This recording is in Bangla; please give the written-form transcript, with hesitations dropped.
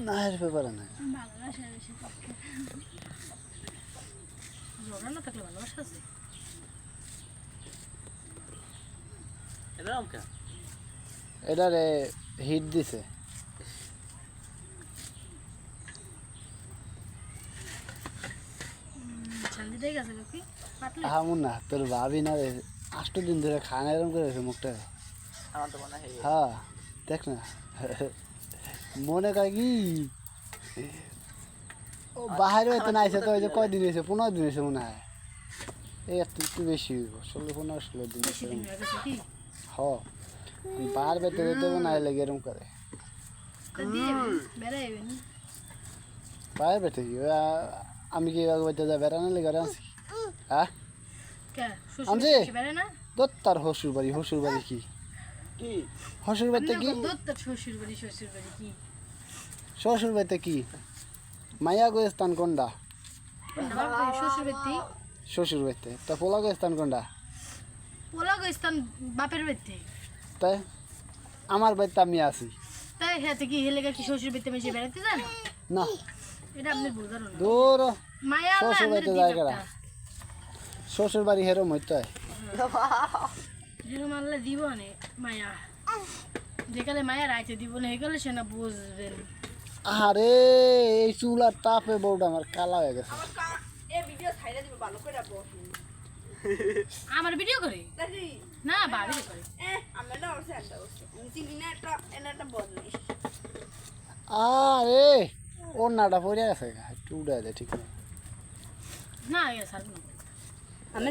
না হেরফে পারে না ঝগড়া না থাকলে ভালোবাসা আছে এটারে হিট দিছে হামুন না তোর ভাবি না রে 8 দিন ধরে খানা এরকম করে রেখে মুখটা হ্যাঁ দেখ না মনে কয় কি ও বাহিরে হয়তো না আইসে তো ওই যে কয়দিন হয়েছে 15 দিন হয়েছে মনে হয় এই একটু বেশি হইব 16 দিন হ বার বেতে যেতে না এলে এরকম করে বাইরে বেতে কি আমি কি বেতে যা বেড়ানো লেগে আছি হ্যাঁ আনছি তোর তার শ্বশুর বাড়ি কি শ্বশুর বাড়িতে কি শ্বশুর বাড়িতে কি মায়া গোস্তান কোনটা শ্বশুর বাড়িতে তা পোলা গোস্তান কোনটা বাপের বাড়িতে তাই আমার বাড়িতে আমি আছি তাই হেতে কি হেলেগা কি শ্বশুর বাড়িতে মেশে বেড়াতে যান না এটা আপনি বুঝার না দূর মায়া শ্বশুর বাড়িতে যায় কেডা শ্বশুর বাড়ি হেরম হইতে হেরম আল্লাহ দিব না মায়া যেকালে মায়া রাইতে দিব না হেকালে সে না বুঝবেন আরে এই চুলার তাপে বউটা আমার কালা হয়ে গেছে আমার ভিডিও করে না ভাবি করে আরে ওর নাটা পড়ে গেছে একটু উড়ে দেয় ঠিক না স্যার